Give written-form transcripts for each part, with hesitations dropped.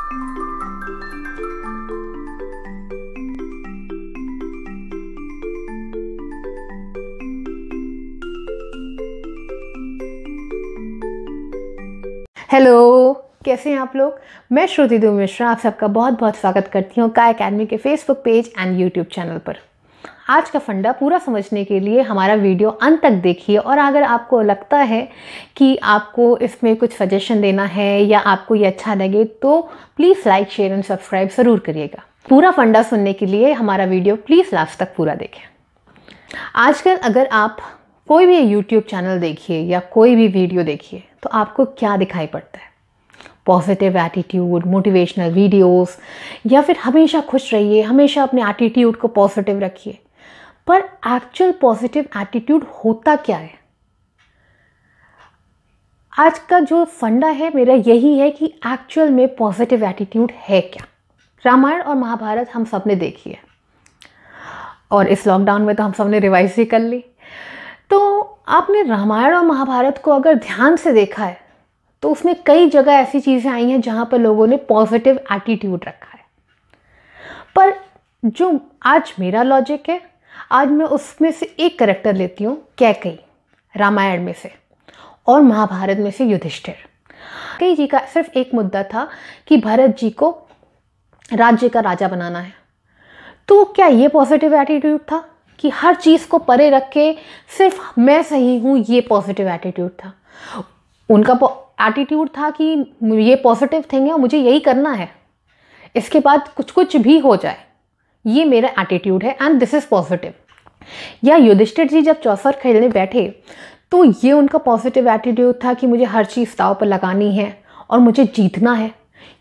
Hello, कैसे हैं आप लोग। मैं श्रुति देव मिश्रा आप सबका बहुत बहुत स्वागत करती हूँ का एकेडमी के Facebook page and YouTube channel पर। आज का फंडा पूरा समझने के लिए हमारा वीडियो अंत तक देखिए, और अगर आपको लगता है कि आपको इसमें कुछ सजेशन देना है या आपको ये अच्छा लगे तो please like, share and subscribe ज़रूर करिएगा। पूरा फंडा सुनने के लिए हमारा वीडियो प्लीज़ लास्ट तक पूरा देखें। आजकल अगर आप कोई भी यूट्यूब चैनल देखिए या कोई भी वीडियो देखिए तो आपको क्या दिखाई पड़ता है? पॉजिटिव एटीट्यूड, मोटिवेशनल वीडियोस, या फिर हमेशा खुश रहिए, हमेशा अपने एटीट्यूड को पॉजिटिव रखिए। पर एक्चुअल पॉजिटिव एटीट्यूड होता क्या है? आज का जो फंडा है मेरा यही है कि एक्चुअल में पॉजिटिव एटीट्यूड है क्या। रामायण और महाभारत हम सब ने देखी है, और इस लॉकडाउन में तो हम सब ने रिवाइज ही कर ली। तो आपने रामायण और महाभारत को अगर ध्यान से देखा है तो उसमें कई जगह ऐसी चीज़ें आई हैं जहाँ पर लोगों ने पॉजिटिव एटीट्यूड रखा है। पर जो आज मेरा लॉजिक है, आज मैं उसमें से एक कैरेक्टर लेती हूँ, कैकेयी, रामायण में से, और महाभारत में से युधिष्ठिर। कैकेयी जी का सिर्फ एक मुद्दा था कि भरत जी को राज्य का राजा बनाना है। तो क्या ये पॉजिटिव एटीट्यूड था कि हर चीज़ को परे रख के सिर्फ मैं सही हूँ? ये पॉजिटिव एटीट्यूड था। उनका एटीट्यूड था कि ये पॉजिटिव थिंग है, मुझे यही करना है, इसके बाद कुछ भी हो जाए, ये मेरा एटीट्यूड है एंड दिस इज़ पॉजिटिव। या युधिष्ठिर जी जब चौसर खेलने बैठे तो ये उनका पॉजिटिव एटीट्यूड था कि मुझे हर चीज़ दांव पर लगानी है और मुझे जीतना है,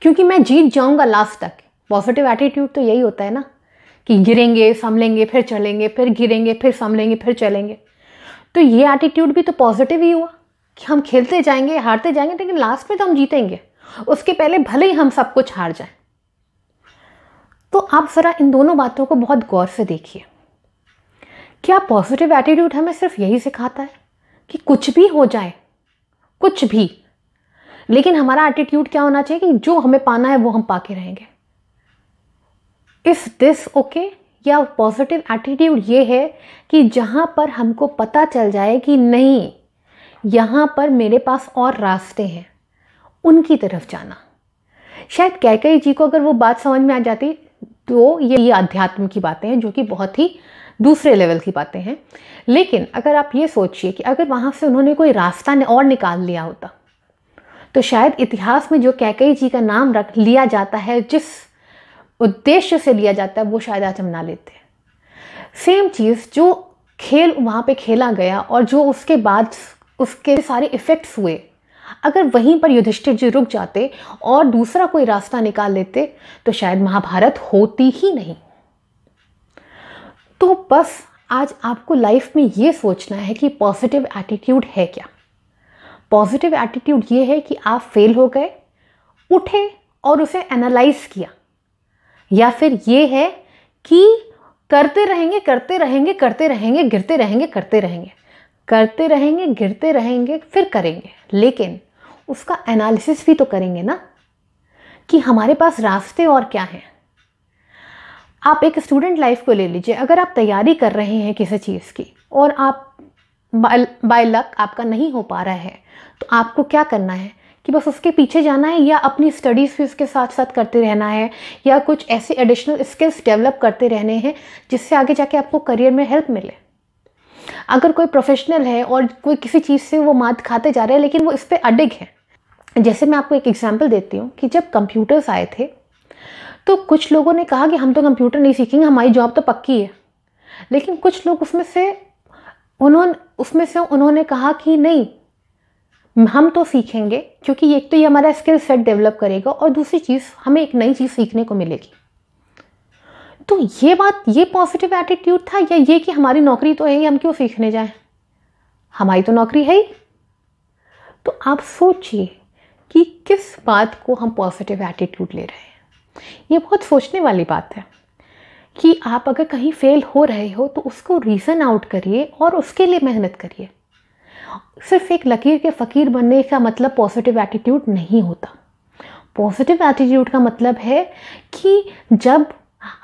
क्योंकि मैं जीत जाऊँगा लास्ट तक। पॉजिटिव एटीट्यूड तो यही होता है ना कि गिरेंगे, संभलेंगे, फिर चलेंगे, फिर गिरेंगे, फिर संभलेंगे, फिर चलेंगे। तो ये एटीट्यूड भी तो पॉजिटिव ही हुआ कि हम खेलते जाएंगे, हारते जाएंगे, लेकिन लास्ट में तो हम जीतेंगे, उसके पहले भले ही हम सब कुछ हार जाएं। तो आप ज़रा इन दोनों बातों को बहुत गौर से देखिए। क्या पॉजिटिव एटीट्यूड हमें सिर्फ यही सिखाता है कि कुछ भी हो जाए, कुछ भी, लेकिन हमारा एटीट्यूड क्या होना चाहिए कि जो हमें पाना है वो हम पाके रहेंगे? Is this okay? या पॉजिटिव एटीट्यूड ये है कि जहाँ पर हमको पता चल जाए कि नहीं, यहाँ पर मेरे पास और रास्ते हैं, उनकी तरफ जाना। शायद कैकेयी जी को अगर वो बात समझ में आ जाती तो ये अध्यात्म की बातें हैं जो कि बहुत ही दूसरे लेवल की बातें हैं। लेकिन अगर आप ये सोचिए कि अगर वहाँ से उन्होंने कोई रास्ता और निकाल लिया होता तो शायद इतिहास में जो कैकेयी जी का नाम रख लिया जाता है, जिस उद्देश्य से लिया जाता है, वो शायद आज हम ना लेते। सेम चीज़ जो खेल वहाँ पे खेला गया और जो उसके बाद उसके सारे इफ़ेक्ट्स हुए, अगर वहीं पर युधिष्ठिर जी रुक जाते और दूसरा कोई रास्ता निकाल लेते तो शायद महाभारत होती ही नहीं। तो बस आज आपको लाइफ में ये सोचना है कि पॉजिटिव एटीट्यूड है क्या। पॉजिटिव एटीट्यूड ये है कि आप फेल हो गए, उठे और उसे एनालाइज किया, या फिर ये है कि करते रहेंगे, करते रहेंगे, करते रहेंगे, गिरते रहेंगे, करते रहेंगे, करते रहेंगे, गिरते रहेंगे, फिर करेंगे, लेकिन उसका एनालिसिस भी तो करेंगे ना कि हमारे पास रास्ते और क्या हैं। आप एक स्टूडेंट लाइफ को ले लीजिए। अगर आप तैयारी कर रहे हैं किसी चीज़ की और आप बाय लक आपका नहीं हो पा रहा है, तो आपको क्या करना है कि बस उसके पीछे जाना है, या अपनी स्टडीज़ भी उसके साथ साथ करते रहना है, या कुछ ऐसे एडिशनल स्किल्स डेवलप करते रहने हैं जिससे आगे जाके आपको करियर में हेल्प मिले। अगर कोई प्रोफेशनल है और कोई किसी चीज़ से वो मात खाते जा रहे हैं लेकिन वो इस पर अडिग है, जैसे मैं आपको एक एग्जांपल देती हूँ कि जब कंप्यूटर्स आए थे तो कुछ लोगों ने कहा कि हम तो कंप्यूटर नहीं सीखेंगे, हमारी जॉब तो पक्की है। लेकिन कुछ लोग उसमें से उन्होंने कहा कि नहीं, हम तो सीखेंगे, क्योंकि एक तो ये हमारा स्किल सेट डेवलप करेगा और दूसरी चीज़ हमें एक नई चीज़ सीखने को मिलेगी। तो ये पॉजिटिव एटीट्यूड था, या ये कि हमारी नौकरी तो है ही, हम क्यों सीखने जाएं, हमारी तो नौकरी है ही। तो आप सोचिए कि किस बात को हम पॉजिटिव एटीट्यूड ले रहे हैं। ये बहुत सोचने वाली बात है कि आप अगर कहीं फेल हो रहे हो तो उसको रीज़न आउट करिए और उसके लिए मेहनत करिए। सिर्फ एक लकीर के फ़कीर बनने का मतलब पॉजिटिव एटीट्यूड नहीं होता। पॉजिटिव एटीट्यूड का मतलब है कि जब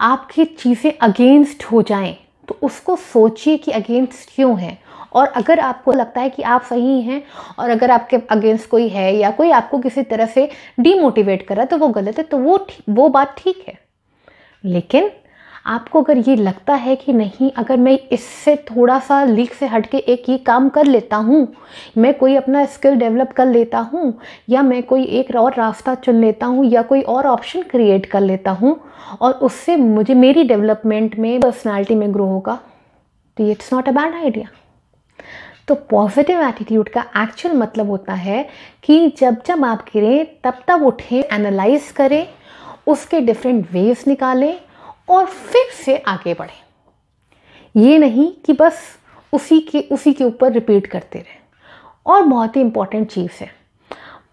आपकी चीज़ें अगेंस्ट हो जाएं तो उसको सोचिए कि अगेंस्ट क्यों है, और अगर आपको लगता है कि आप सही हैं और अगर आपके अगेंस्ट कोई है या कोई आपको किसी तरह से डीमोटिवेट कर रहा है तो वो गलत है, तो वो बात ठीक है। लेकिन आपको अगर ये लगता है कि नहीं, अगर मैं इससे थोड़ा सा लीक से हट के एक ये काम कर लेता हूँ, मैं कोई अपना स्किल डेवलप कर लेता हूँ, या मैं कोई एक और रास्ता चुन लेता हूँ, या कोई और ऑप्शन क्रिएट कर लेता हूँ और उससे मुझे मेरी डेवलपमेंट में, पर्सनालिटी में ग्रो होगा, तो it's not a bad idea. तो पॉजिटिव एटीट्यूड का एक्चुअल मतलब होता है कि जब जब आप गिरें तब तब उठें, एनालाइज करें, उसके डिफरेंट वेज निकालें और फिर से आगे बढ़ें। ये नहीं कि बस उसी के ऊपर रिपीट करते रहें। और बहुत ही इम्पॉर्टेंट चीज़ है,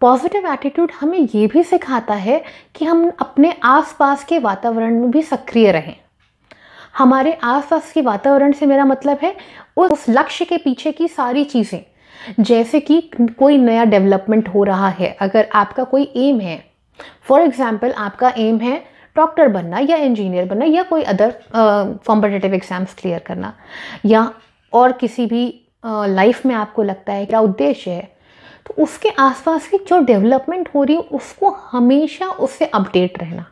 पॉजिटिव एटीट्यूड हमें ये भी सिखाता है कि हम अपने आसपास के वातावरण में भी सक्रिय रहें। हमारे आसपास के वातावरण से मेरा मतलब है उस लक्ष्य के पीछे की सारी चीज़ें, जैसे कि कोई नया डेवलपमेंट हो रहा है, अगर आपका कोई एम है, फॉर एग्जाम्पल आपका एम है डॉक्टर बनना या इंजीनियर बनना या कोई अदर कॉम्पिटिटिव एग्जाम्स क्लियर करना, या और किसी भी लाइफ में आपको लगता है क्या उद्देश्य है, तो उसके आसपास की जो डेवलपमेंट हो रही है उसको हमेशा उससे अपडेट रहना।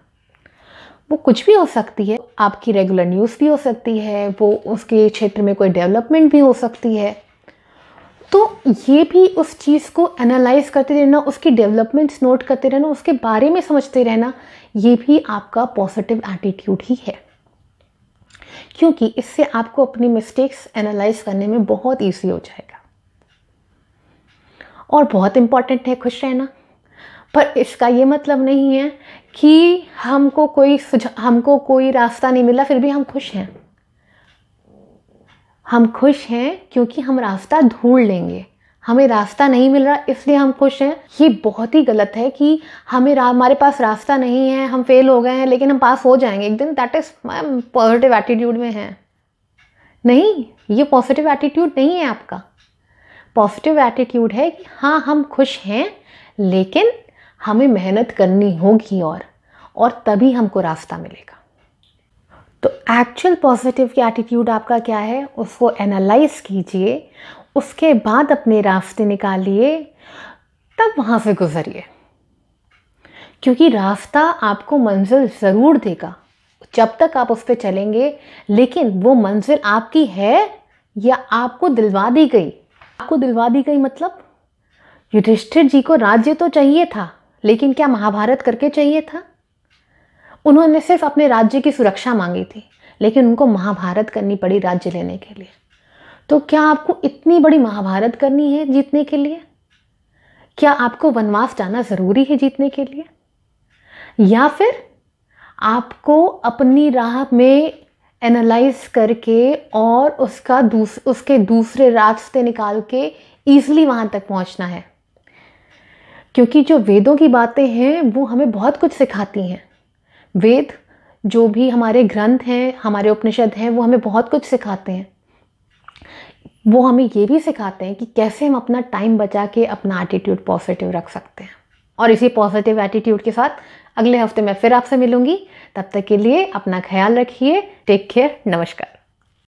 वो कुछ भी हो सकती है, आपकी रेगुलर न्यूज़ भी हो सकती है, वो उसके क्षेत्र में कोई डेवलपमेंट भी हो सकती है, तो ये भी उस चीज़ को एनालाइज करते रहना, उसकी डेवलपमेंट्स नोट करते रहना, उसके बारे में समझते रहना, ये भी आपका पॉजिटिव एटीट्यूड ही है, क्योंकि इससे आपको अपनी मिस्टेक्स एनालाइज करने में बहुत ईजी हो जाएगा। और बहुत इम्पॉर्टेंट है खुश रहना, पर इसका ये मतलब नहीं है कि हमको कोई रास्ता नहीं मिला फिर भी हम खुश हैं। हम खुश हैं क्योंकि हम रास्ता ढूंढ लेंगे, हमें रास्ता नहीं मिल रहा इसलिए हम खुश हैं। ये बहुत ही गलत है कि हमारे पास रास्ता नहीं है, हम फेल हो गए हैं लेकिन हम पास हो जाएंगे एक दिन, दैट इज पॉजिटिव एटीट्यूड में है। नहीं, ये पॉजिटिव एटीट्यूड नहीं है आपका। पॉजिटिव एटीट्यूड है कि हाँ हम खुश हैं लेकिन हमें मेहनत करनी होगी और तभी हमको रास्ता मिलेगा। तो एक्चुअल पॉजिटिव की एटीट्यूड आपका क्या है, उसको एनालाइज कीजिए, उसके बाद अपने रास्ते निकालिए, तब वहाँ से गुजरिए, क्योंकि रास्ता आपको मंजिल ज़रूर देगा जब तक आप उस पर चलेंगे। लेकिन वो मंजिल आपकी है या आपको दिलवा दी गई। आपको दिलवा दी गई मतलब युधिष्ठिर जी को राज्य तो चाहिए था, लेकिन क्या महाभारत करके चाहिए था? उन्होंने सिर्फ अपने राज्य की सुरक्षा मांगी थी, लेकिन उनको महाभारत करनी पड़ी राज्य लेने के लिए। तो क्या आपको इतनी बड़ी महाभारत करनी है जीतने के लिए? क्या आपको वनवास जाना ज़रूरी है जीतने के लिए? या फिर आपको अपनी राह में एनालाइज करके और उसके दूसरे रास्ते निकाल के ईजिली वहाँ तक पहुँचना है? क्योंकि जो वेदों की बातें हैं वो हमें बहुत कुछ सिखाती हैं। वेद जो भी हमारे ग्रंथ हैं, हमारे उपनिषद हैं, वो हमें बहुत कुछ सिखाते हैं। वो हमें ये भी सिखाते हैं कि कैसे हम अपना टाइम बचा के अपना एटीट्यूड पॉजिटिव रख सकते हैं। और इसी पॉजिटिव एटीट्यूड के साथ अगले हफ्ते मैं फिर आपसे मिलूंगी। तब तक के लिए अपना ख्याल रखिए। Take care. नमस्कार।